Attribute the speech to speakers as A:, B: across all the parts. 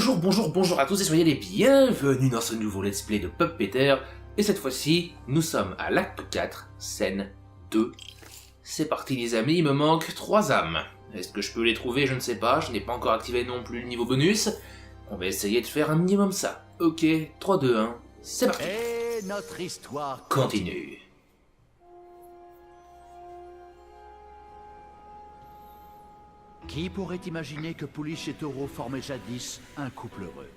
A: Bonjour à tous et soyez les bienvenus dans ce nouveau let's play de Pup Peter. Et cette fois-ci, nous sommes à l'acte 4, scène 2. C'est parti les amis, il me manque 3 âmes. Est-ce que je peux les trouver? Je ne sais pas, je n'ai pas encore activé non plus le niveau bonus. On va essayer de faire un minimum ça. Ok, 3, 2, 1, c'est parti.
B: Et notre histoire
A: Continue.
B: Qui pourrait imaginer que Pouliche et Taureau formaient jadis un couple heureux?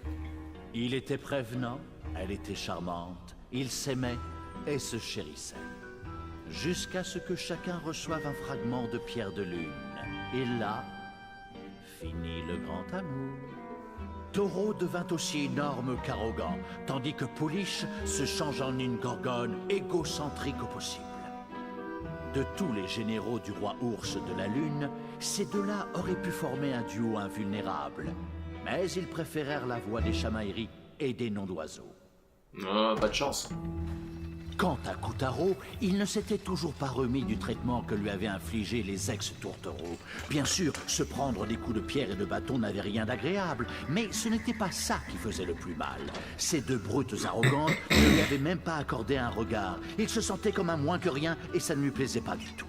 B: Il était prévenant, elle était charmante, ils s'aimaient et se chérissaient. Jusqu'à ce que chacun reçoive un fragment de pierre de lune. Et là, finit le grand amour. Taureau devint aussi énorme qu'arrogant, tandis que Pouliche se change en une gorgone égocentrique au possible. De tous les généraux du roi ours de la lune, ces deux-là auraient pu former un duo invulnérable. Mais ils préférèrent la voix des chamailleries et des noms d'oiseaux.
A: Oh, pas de chance.
B: Quant à Kutaro, il ne s'était toujours pas remis du traitement que lui avaient infligé les ex-tourtereaux. Bien sûr, se prendre des coups de pierre et de bâton n'avait rien d'agréable, mais ce n'était pas ça qui faisait le plus mal. Ces deux brutes arrogantes ne lui avaient même pas accordé un regard. Il se sentait comme un moins que rien et ça ne lui plaisait pas du tout.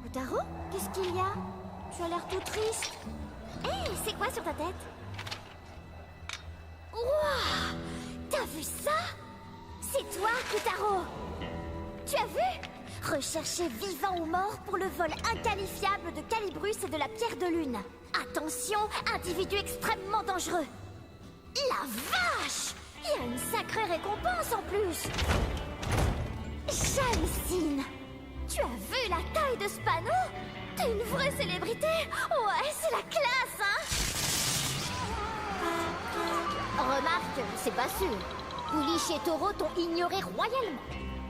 C: Kutaro, qu'est-ce qu'il y a? Tu as l'air tout triste. Hé, c'est quoi sur ta tête? Wouah! T'as vu ça? C'est toi, Kutaro! Tu as vu? Recherché vivant ou mort pour le vol inqualifiable de Calibrus et de la pierre de lune. Attention, individu extrêmement dangereux. La vache! Il y a une sacrée récompense en plus! J'hallucine! Tu as vu la taille de ce panneau? T'es une vraie célébrité! Ouais, c'est la classe, hein? Remarque, c'est pas sûr. Pouliche et Taureau t'ont ignoré royalement.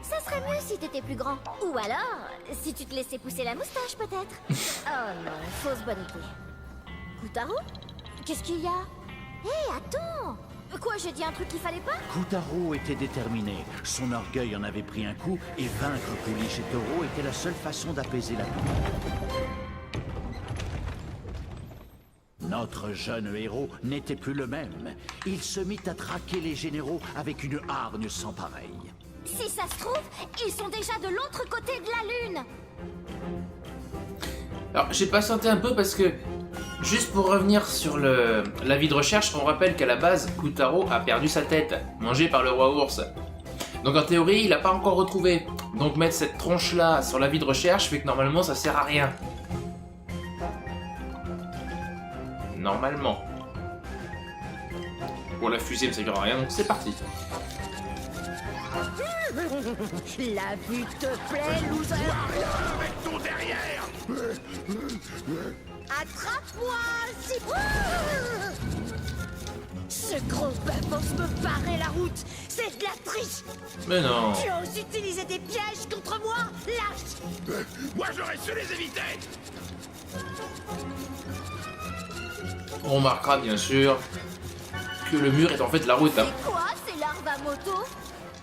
C: Ça serait mieux si t'étais plus grand. Ou alors, si tu te laissais pousser la moustache, peut-être. Oh non, fausse bonne idée. Kutaro? Qu'est-ce qu'il y a? Hé, attends! Quoi, j'ai dit un truc qu'il fallait pas?
B: Kutaro était déterminé. Son orgueil en avait pris un coup et vaincre Pouliche et Taureau était la seule façon d'apaiser la douleur. Notre jeune héros n'était plus le même. Il se mit à traquer les généraux avec une hargne sans pareille.
C: Si ça se trouve, ils sont déjà de l'autre côté de la lune.
A: Alors j'ai patienté un peu parce que, juste pour revenir sur l'avis de recherche, on rappelle qu'à la base, Kutaro a perdu sa tête, mangée par le roi ours. Donc en théorie, il l'a pas encore retrouvé. Donc mettre cette tronche-là sur l'avis de recherche fait que normalement ça sert à rien. Normalement. Pour la fusée, ça ne servira à rien, donc c'est parti.
C: La vue te plaît, loser?
D: Avec ton derrière!
C: Attrape-moi, si... Ce gros bœuf pense me barrer la route. C'est de la triche.
A: Mais non.
C: Tu oses utiliser des pièges contre moi? Lâche.
D: Moi j'aurais su les éviter!
A: On remarquera bien sûr que le mur est en fait la route. Hein.
C: C'est quoi ces larves à moto?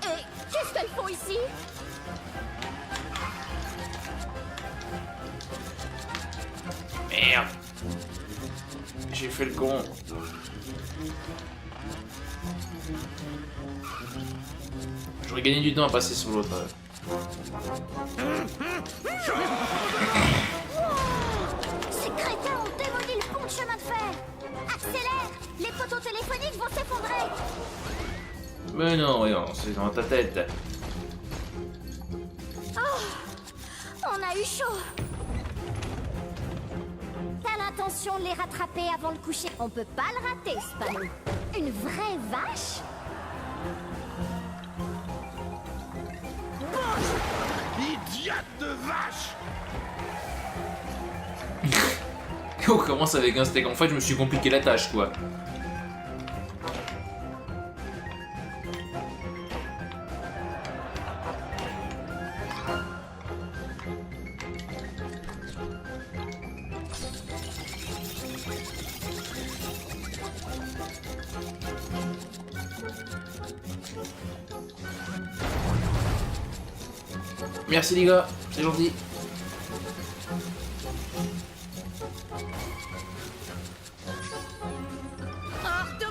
C: Et qu'est-ce qu'elles font ici?
A: Merde. J'ai fait le con. J'aurais gagné du temps à passer sur l'autre.
C: Ces crétins ont démoli le pont de chemin de fer. Accélère! Les poteaux téléphoniques vont s'effondrer.
A: Mais non, voyons, c'est dans ta tête.
C: On a eu chaud. T'as l'intention de les rattraper avant le coucher? On peut pas le rater, ce panneau. Une vraie vache?
D: Idiote de vache!
A: On commence avec un steak. En fait, je me suis compliqué la tâche, quoi. Merci les gars, c'est gentil.
C: Hors de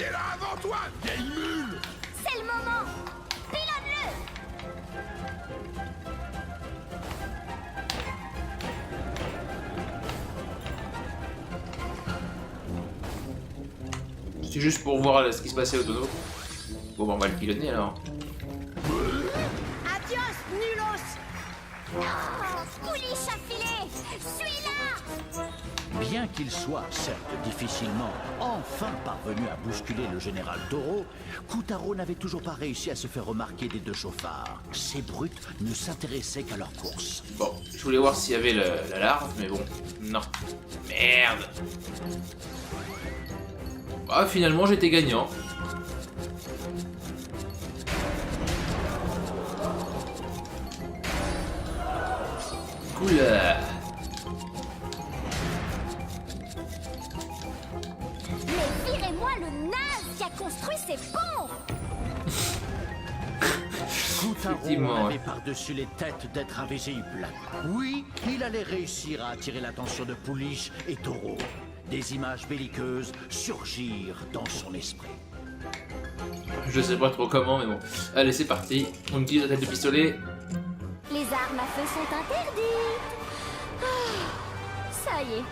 D: J'étais là avant toi, vieille mule!
C: C'est le moment. Pilonne-le.
A: C'est juste pour voir ce qui se passait au dodo. Bon, bah, on va le pilonner alors.
C: Adios, nulos. Oh, Pouliche affilée. Suis-la.
B: Bien qu'il soit, certes difficilement, enfin parvenu à bousculer le général Toro, Kutaro n'avait toujours pas réussi à se faire remarquer des deux chauffards. Ces brutes ne s'intéressaient qu'à leur course.
A: Bon, je voulais voir s'il y avait la larve, mais bon, non. Merde. Ah, finalement, j'étais gagnant. Cool.
C: Mais virez-moi le naze qui a construit ces ponts.
B: Kutaro
A: Effectivement,
B: avait par-dessus les têtes d'être invisible. Oui, il allait réussir à attirer l'attention de Pouliche et Toro. Des images belliqueuses surgirent dans son esprit.
A: Je sais pas trop comment, mais bon. Allez, c'est parti. On utilise la tête de pistolet.
C: Les armes à feu sont interdites. Ah, ça y est.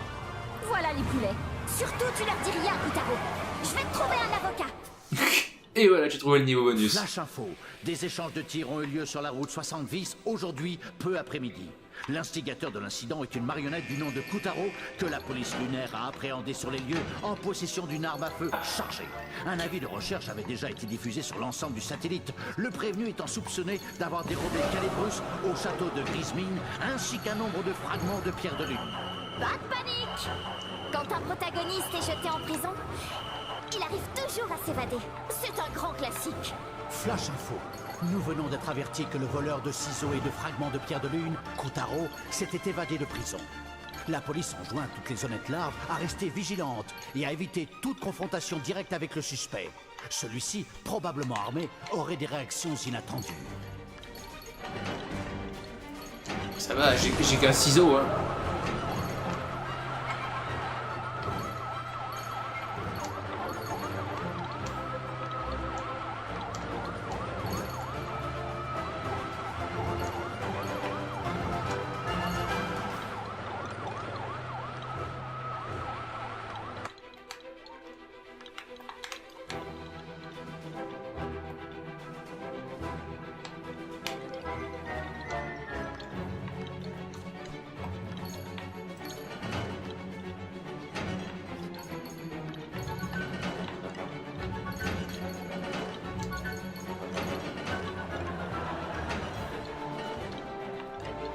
C: Voilà les poulets. Surtout, tu leur dis rien, Kutaro. Je vais te trouver un avocat.
A: Et voilà, j'ai trouvé le niveau bonus.
B: Flash info. Des échanges de tirs ont eu lieu sur la route 70 aujourd'hui, peu après-midi. L'instigateur de l'incident est une marionnette du nom de Kutaro que la police lunaire a appréhendé sur les lieux en possession d'une arme à feu chargée. Un avis de recherche avait déjà été diffusé sur l'ensemble du satellite, le prévenu étant soupçonné d'avoir dérobé Calibrus au château de Grismine ainsi qu'un nombre de fragments de pierre de lune.
C: Pas de panique. Quand un protagoniste est jeté en prison, il arrive toujours à s'évader. C'est un grand classique.
B: Flash info. Nous venons d'être avertis que le voleur de ciseaux et de fragments de pierre de lune, Kutaro, s'était évadé de prison. La police enjoint toutes les honnêtes larves à rester vigilantes et à éviter toute confrontation directe avec le suspect. Celui-ci, probablement armé, aurait des réactions inattendues.
A: Ça va, j'ai qu'un ciseau, hein.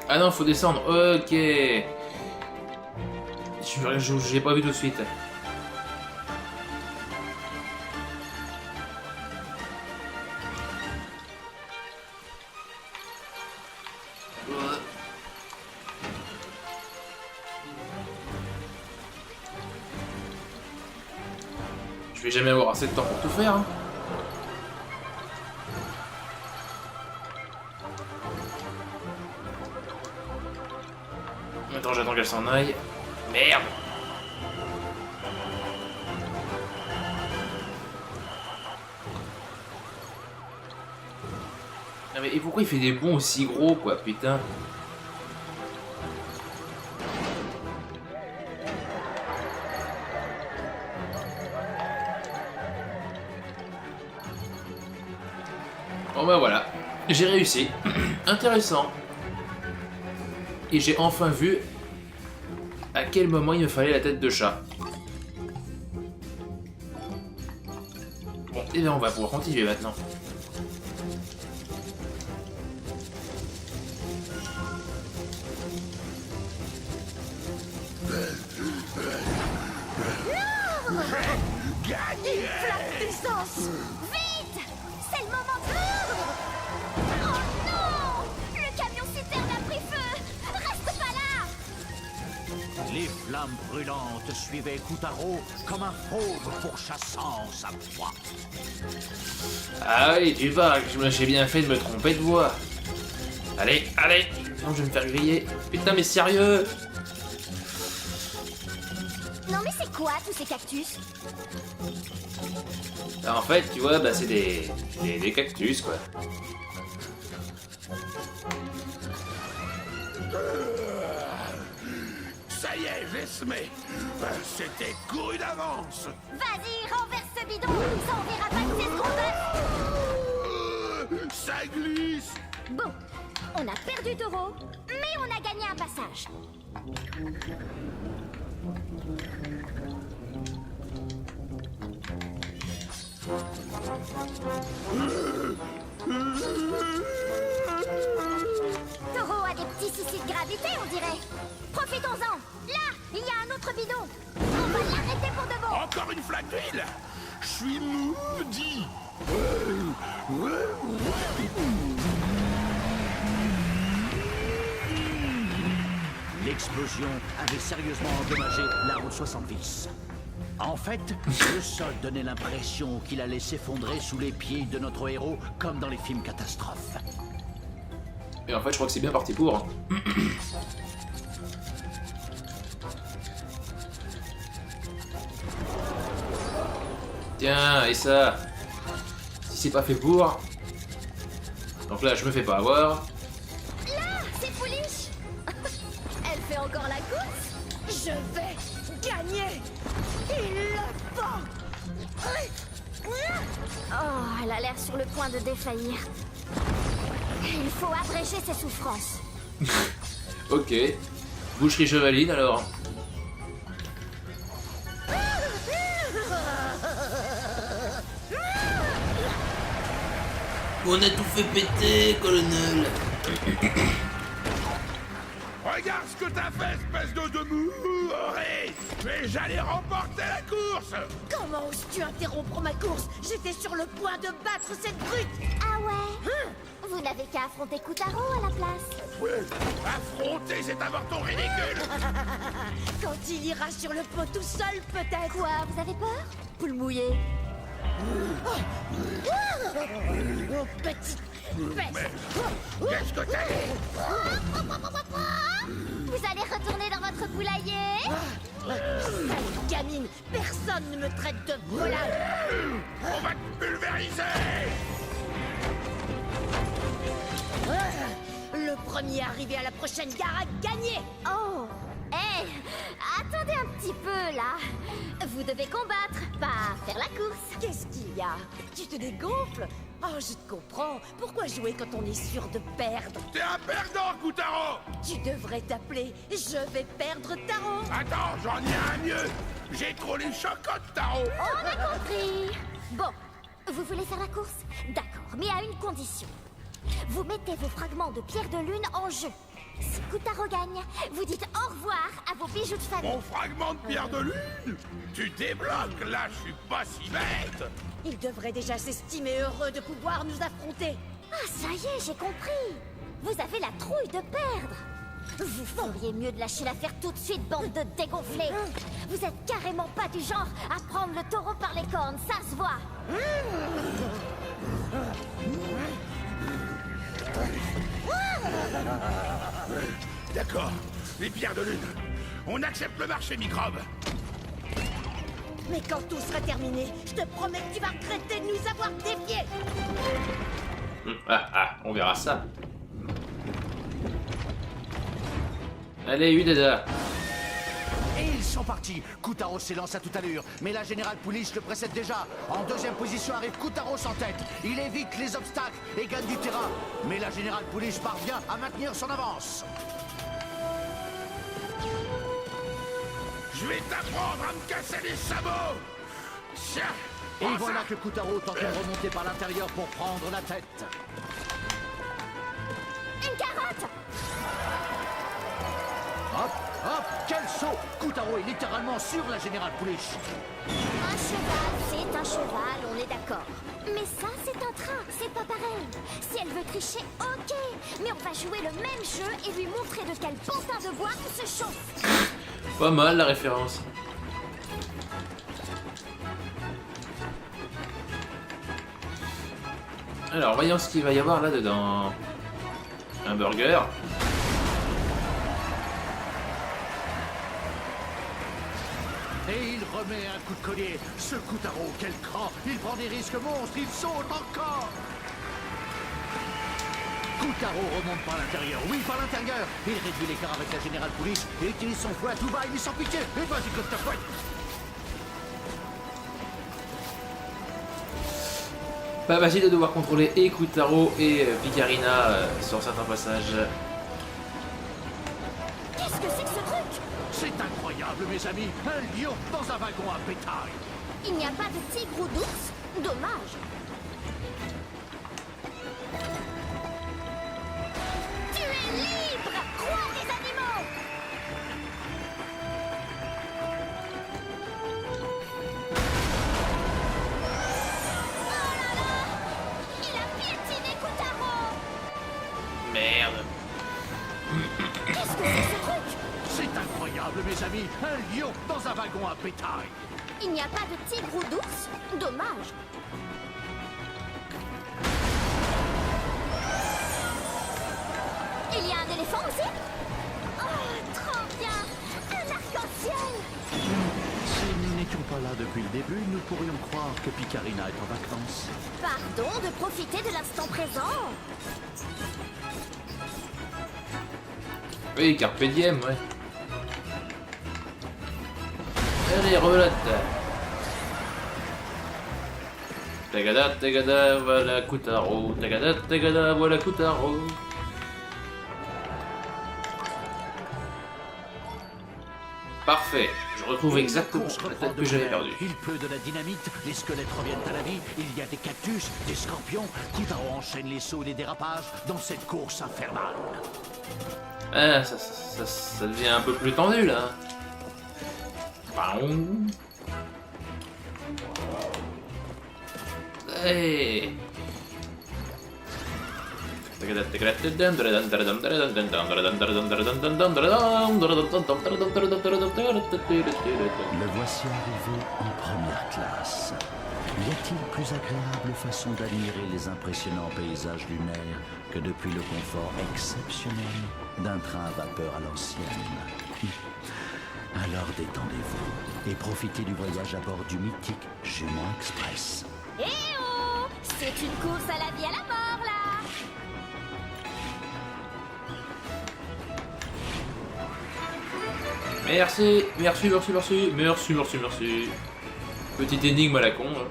A: Ah non, faut descendre. Ok. J'ai pas vu tout de suite. Je vais jamais avoir assez de temps pour tout faire. Hein. Attends, j'attends qu'elle s'en aille. Merde! Non mais et pourquoi il fait des bonds aussi gros quoi, putain? Bon bah voilà, j'ai réussi. Intéressant. Et j'ai enfin vu à quel moment il me fallait la tête de chat. Bon, et bien on va pouvoir continuer maintenant.
D: Gagné!
C: Flaque d'essence. Vite. C'est le moment de... Oh non. Le camion-citerne a pris feu. Reste pas là.
B: Les flammes brûlantes suivaient Kutaro comme un fauve pourchassant sa proie.
A: Ah oui, tu vas, j'ai bien fait de me tromper de voix. Allez, allez, sinon je vais me faire griller. Putain mais sérieux.
C: Non mais c'est quoi tous ces cactus?
A: En fait, tu vois, bah c'est des cactus, quoi.
D: Ça y est, j'ai semé. C'était couru d'avance.
C: Vas-y, renverse ce bidon. Ça on verra pas que c'est ce qu'on veut.
D: Ça glisse.
C: Bon, on a perdu Taureau, mais on a gagné un passage. Taureau a des petits soucis de gravité, on dirait. Profitons-en. Là, il y a un autre bidon. On va l'arrêter pour de bon.
D: Encore une flaque d'huile. Je suis maudit.
B: L'explosion avait sérieusement endommagé la route 70. En fait, le sol donnait l'impression qu'il allait s'effondrer sous les pieds de notre héros, comme dans les films catastrophes.
A: Et en fait, je crois que c'est bien parti pour. Tiens, et ça? Si c'est pas fait pour... Donc là, je me fais pas avoir.
C: Là, c'est Pouliche. Elle fait encore la course. Je vais gagner. Il le faut. Oh, elle a l'air sur le point de défaillir. Il faut abréger ses souffrances.
A: Ok. Boucherie chevaline, alors. On a tout fait péter, colonel.
D: Regarde ce que t'as fait, espèce de mouré. Mais j'allais remporter la course.
E: Comment oses-tu interrompre ma course? J'étais sur le point de battre cette brute.
C: Ah ouais? Vous n'avez qu'à affronter Kutaro à la place.
D: Ouais, affronter cet avorton ridicule.
E: Quand il ira sur le pot tout seul, peut-être.
C: Quoi, vous avez peur?
E: Poule mouillée. Oh, petite peste.
D: Qu'est-ce que t'as dit?
C: Vous allez retourner dans votre poulailler?
E: Sale gamine, personne ne me traite de volage.
D: On va te pulvériser.
E: Le premier arrivé à la prochaine gare a gagné.
C: Oh! Hé! Attendez un petit peu, là. Vous devez combattre, pas faire la course.
E: Qu'est-ce qu'il y a? Tu te dégonfles? Oh, je te comprends. Pourquoi jouer quand on est sûr de perdre?
D: T'es un perdant, Kutaro.
E: Tu devrais t'appeler Je vais perdre Taro.
D: Attends, j'en ai un mieux. J'ai trop les chocottes, Taro.
C: On a compris. Bon, vous voulez faire la course? D'accord, mais à une condition. Vous mettez vos fragments de pierre de lune en jeu. Si Kutaro gagne, vous dites au revoir à vos bijoux de famille.
D: Mon fragment de pierre de lune. Tu débloques, là, je suis pas si bête.
E: Il devrait déjà s'estimer heureux de pouvoir nous affronter.
C: Ah, ça y est, j'ai compris. Vous avez la trouille de perdre. Vous feriez mieux de lâcher l'affaire tout de suite, bande de dégonflés. Vous êtes carrément pas du genre à prendre le taureau par les cornes, ça se voit.
D: D'accord, les pierres de lune. On accepte le marché microbe.
E: Mais quand tout sera terminé, je te promets que tu vas regretter de nous avoir défiés.
A: On verra ça. Allez, Udada.
B: Et ils sont partis. Kutaro s'élance à toute allure, mais la générale Pouliche le précède déjà. En deuxième position arrive Kutaro en tête. Il évite les obstacles et gagne du terrain. Mais la générale Pouliche parvient à maintenir son avance.
D: Je vais t'apprendre à me casser les sabots. Tiens.
B: Et
D: prends
B: voilà
D: ça.
B: que Kutaro tente de remonter par l'intérieur pour prendre la tête.
C: Une carotte!
B: Hop, hop, quel saut! Kutaro est littéralement sur la générale Pouliche.
C: Un cheval, c'est un cheval, on est d'accord. Mais ça, c'est un train, c'est pas pareil. Si elle veut tricher, ok. Mais on va jouer le même jeu et lui montrer de quel pantin de bois on se chauffe.
A: Pas mal la référence. Alors, voyons ce qu'il va y avoir là-dedans. Un burger.
B: Et il remet un coup de collier. Ce Kutaro, quel cran! Il prend des risques monstres, il saute encore! Kutaro remonte par l'intérieur, oui, par l'intérieur. Il réduit l'écart avec la Générale Police et utilise son fouet à tout bas, il est sans pitié. Et vas-y, comme ta fouette!
A: Pas facile de devoir contrôler et Kutaro et Picarina sur certains passages.
C: Qu'est-ce que c'est que ce truc?
B: C'est incroyable, mes amis! Un lion dans un wagon à bétail!
C: Il n'y a pas de tigre ou d'ours? Dommage. Tu es libre, roi des animaux! Oh là là! Il a piétiné Kutaro!
A: Merde.
C: Qu'est-ce que c'est que ce truc?
B: C'est incroyable, mes amis! Un lion dans un wagon à bétail!
C: Il n'y a pas de tigre ou d'ours? Dommage. Il y a un éléphant aussi? Oh, trop bien! Un arc-en-ciel!
B: Si nous n'étions pas là depuis le début, nous pourrions croire que Picarina est en vacances.
C: Pardon de profiter de l'instant présent.
A: Oui, Carpe Diem, ouais. Allez, relote. Tagada, tagada, voilà Kutaro. Tagada, tagada, voilà Kutaro. Parfait, je retrouve exactement la tête que j'avais perdue.
B: Il pleut de la dynamite, les squelettes reviennent à la vie, il y a des cactus, des scorpions. Kutaro enchaîne les sauts et les dérapages dans cette course infernale.
A: Ah, ça devient un peu plus tendu là. Baoum. Hey.
B: Le voici arrivé en première classe. Y a-t-il plus agréable façon d'admirer les impressionnants paysages lunaires que depuis le confort exceptionnel d'un train à vapeur à l'ancienne? Alors détendez-vous et profitez du voyage à bord du mythique Jument Express.
C: Eh oh! C'est une course à la vie à la mort, là!
A: Merci, merci, merci, merci, merci, merci, merci. Petite énigme à la con. Hein.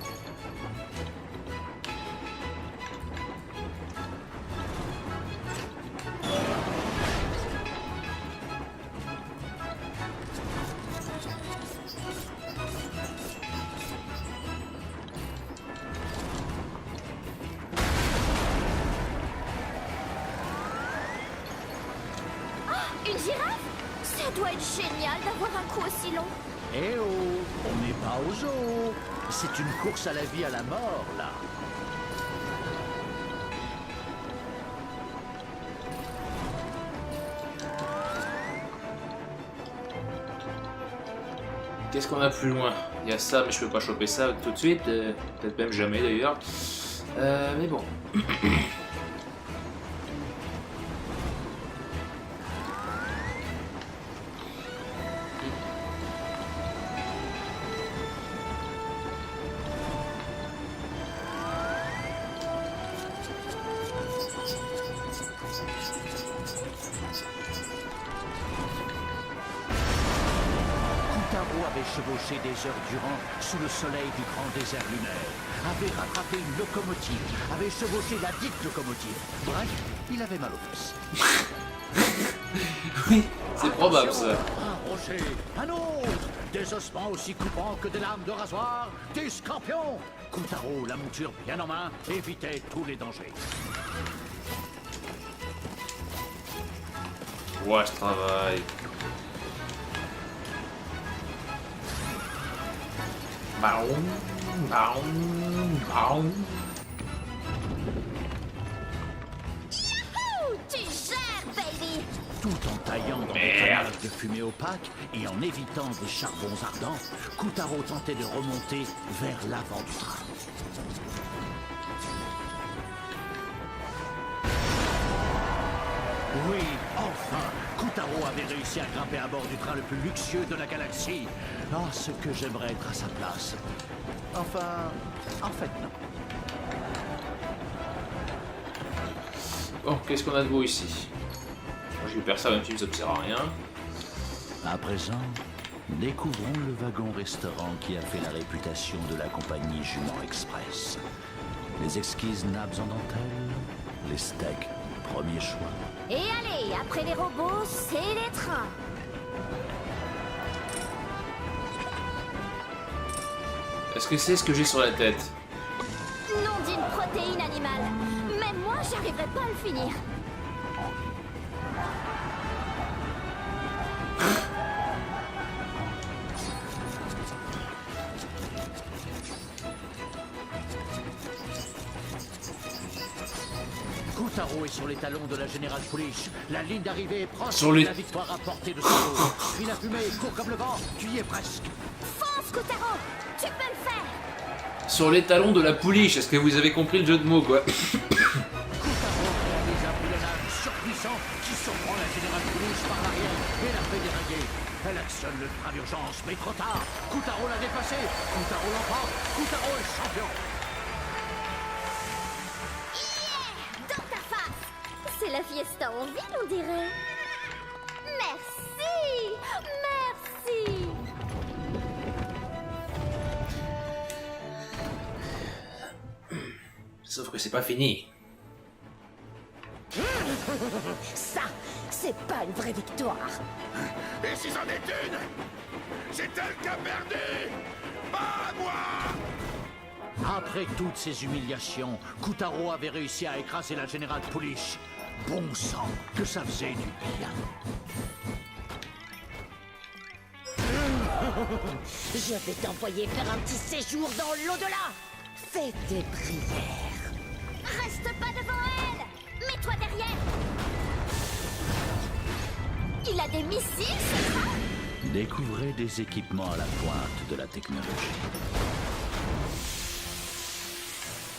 C: Une girafe? Ça doit être génial d'avoir un cou aussi long.
B: Eh oh, on n'est pas au zoo. C'est une course à la vie à la mort, là.
A: Qu'est-ce qu'on a plus loin? Il y a ça, mais je peux pas choper ça tout de suite. Peut-être même jamais d'ailleurs. Mais bon.
B: Kutaro avait chevauché des heures durant sous le soleil du grand désert lunaire, avait rattrapé une locomotive, avait chevauché la dite locomotive. Bref, il avait mal aux fesses.
A: Oui, c'est probable ça.
B: Un rocher, un autre, des ossements aussi coupants que des lames de rasoir, des scorpions. Kutaro, la monture bien en main, évitait tous les dangers.
A: Ouais, je travaille. Baoum, baoum, baoum.
C: Ouh, tu gères, baby!
B: Tout en taillant dans des
A: Merde.
B: panaches de fumée opaque et en évitant des charbons ardents, Kutaro tentait de remonter vers l'avant du train. Oui, enfin, Kutaro avait réussi à grimper à bord du train le plus luxueux de la galaxie. Oh, ce que j'aimerais être à sa place. Enfin, en fait, non.
A: Bon, qu'est-ce qu'on a de beau ici? J'ai eu personne, même si ça ne sert à rien.
B: À présent, découvrons le wagon-restaurant qui a fait la réputation de la compagnie Jument Express. Les exquises nappes en dentelle, les steaks, premier choix.
C: Et allez, après les robots, c'est les trains.
A: Est-ce que c'est ce que j'ai sur la tête?
C: Nom d'une protéine animale. Même moi, j'arriverai pas à le finir.
B: Kutaro est sur les talons de la Générale Polish. La ligne d'arrivée est proche.
A: Sur les-
B: La victoire à portée de son dos. Puis la fumée court comme le vent. Tu y es presque.
C: Fonce, Kutaro. Tu peux le faire.
A: Sur les talons de la pouliche, est-ce que vous avez compris le jeu de mots, quoi?
B: Kutaro réalise un pilonnage surpuissant qui surprend la Générale Polish par l'arrière et la fait dérailler. Elle actionne le frein d'urgence, mais trop tard. Kutaro l'a dépassé. Kutaro l'emporte. Kutaro est champion.
C: Dans ta face. C'est la fiesta en ville, on dirait. Merci. Merci.
A: Sauf que c'est pas fini.
E: Ça, c'est pas une vraie victoire.
D: Et si c'en est une, c'est elle qui a perdu, pas moi.
B: Après toutes ces humiliations, Kutaro avait réussi à écraser la Générale Polish. Bon sang, que ça faisait du bien.
E: Je vais t'envoyer faire un petit séjour dans l'au-delà. Fais tes prières.
C: Reste pas devant elle. Mets-toi derrière. Il a des missiles, ce train.
B: Découvrez des équipements à la pointe de la technologie.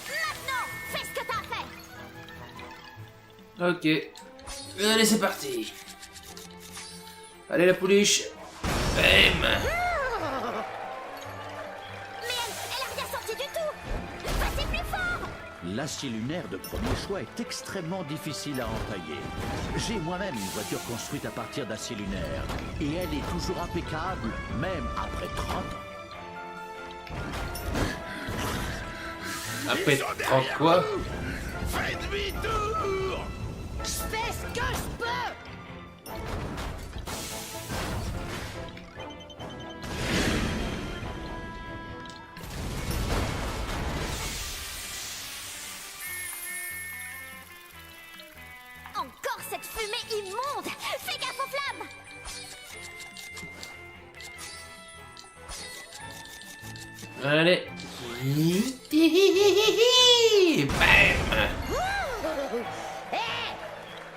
C: Maintenant, fais ce que t'as à faire.
A: Ok. Allez, c'est parti. Allez, la pouliche. Bam.
C: Mais elle a rien sorti du tout. Passez plus fort.
B: L'acier lunaire de premier choix est extrêmement difficile à entailler. J'ai moi-même une voiture construite à partir d'acier lunaire. Et elle est toujours impeccable, même après 30 ans.
A: Après
D: Ils sont
A: 30
D: derrière
A: quoi?
D: vous. Fais demi-tour.
E: Je fais ce que je peux.
C: Encore cette fumée immonde. Fais gaffe aux flammes.
A: Allez. Bam.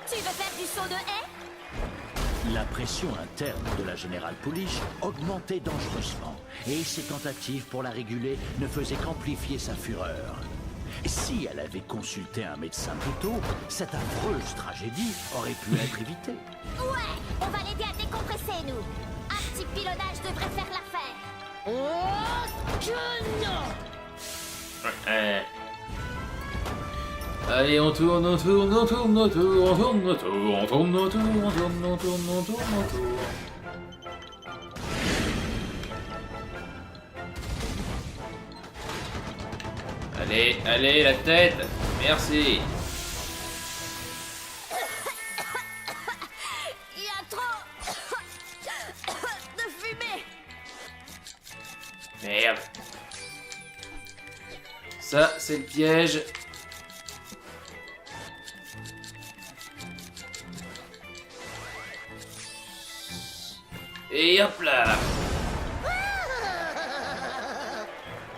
C: Tu veux faire du saut de haie?
B: La pression interne de la Générale Polish augmentait dangereusement. Et ses tentatives pour la réguler ne faisaient qu'amplifier sa fureur. Si elle avait consulté un médecin plus tôt, cette affreuse tragédie aurait pu être évitée.
C: Ouais, on va l'aider à décompresser, nous. Un petit pilonnage devrait faire l'affaire.
E: Oh que non.
A: Allez, on tourne, on tourne, on tourne, on tourne, on tourne, on tourne, on tourne, on tourne, on tourne, on tourne, on tourne, on tourne. Allez, allez, la tête. Merci.
C: Il y a trop de fumée.
A: Merde. Ça, c'est le piège. Et hop là.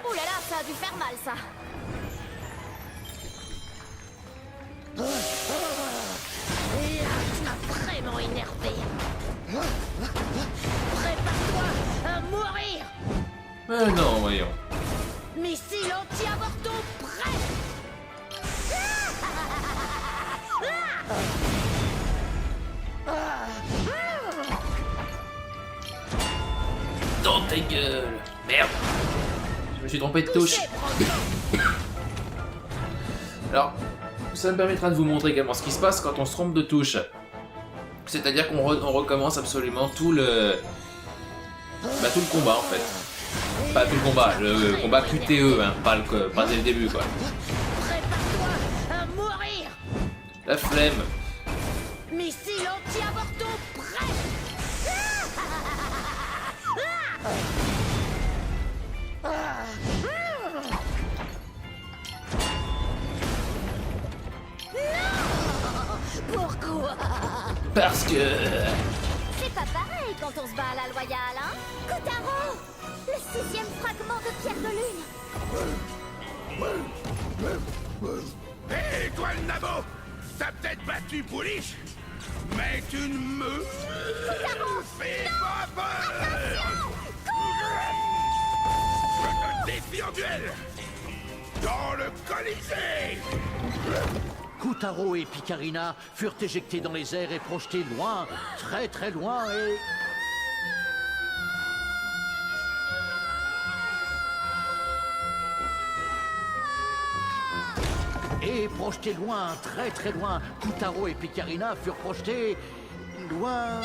C: Ouh là là, ça a dû faire mal, ça.
E: Et là, tu m'as vraiment énervé. Prépare-toi à mourir.
A: Non, voyons.
E: Missile anti-avorton prêt.
A: Dans ta gueule. Merde. Je me suis trompé de touche. Alors, ça me permettra de vous montrer également ce qui se passe quand on se trompe de touche. C'est-à-dire qu'on recommence absolument tout le combat en fait. Pas tout le combat QTE, hein, pas dès le début quoi.
E: Prépare-toi à mourir.
A: La flemme.
E: Missile anti-avorton prêt. Pourquoi?
A: Parce que...
C: C'est pas pareil quand on se bat à la loyale, hein? Kotaro! Le 6e fragment de pierre de lune!
D: Hé, toi le nabo! T'as peut-être battu Pouliche, mais tu ne me fais pas peur! Je te défie en duel! Dans le Colisée!
B: Kotaro et Picarina furent éjectés dans les airs et projetés loin, très très loin et projetés loin, très très loin. Kotaro et Picarina furent projetés loin.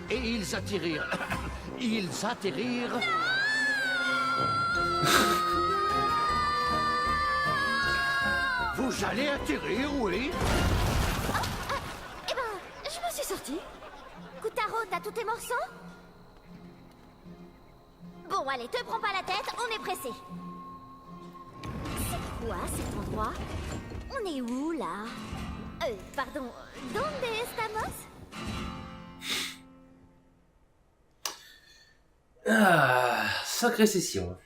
B: Et ils atterrirent. Ils atterrirent. Vous allez atterrir, oui?
C: Eh ben, je me suis sortie. Kotaro, t'as tous tes morceaux? Bon, allez, te prends pas la tête, on est pressé. C'est quoi cet endroit? On est où, là? Pardon, ¿dónde estamos?
A: Ah, sacrée session.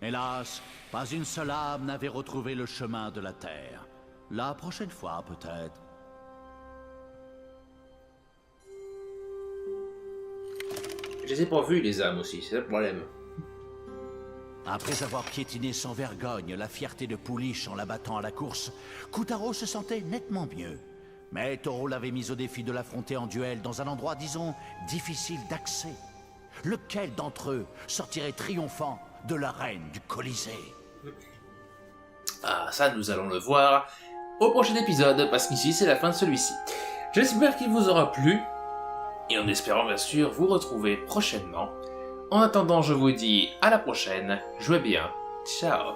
B: Hélas, pas une seule âme n'avait retrouvé le chemin de la Terre. La prochaine fois, peut-être.
A: Je les ai pas vus les âmes aussi, c'est le problème.
B: Après avoir piétiné sans vergogne la fierté de Pouliche en la battant à la course, Kotaro se sentait nettement mieux. Mais Toro l'avait mis au défi de l'affronter en duel dans un endroit, disons, difficile d'accès. Lequel d'entre eux sortirait triomphant de l'arène du Colisée?
A: Ah, ça nous allons le voir au prochain épisode, parce qu'ici c'est la fin de celui-ci. J'espère qu'il vous aura plu, et en espérant bien sûr vous retrouver prochainement. En attendant, je vous dis à la prochaine, jouez bien, ciao.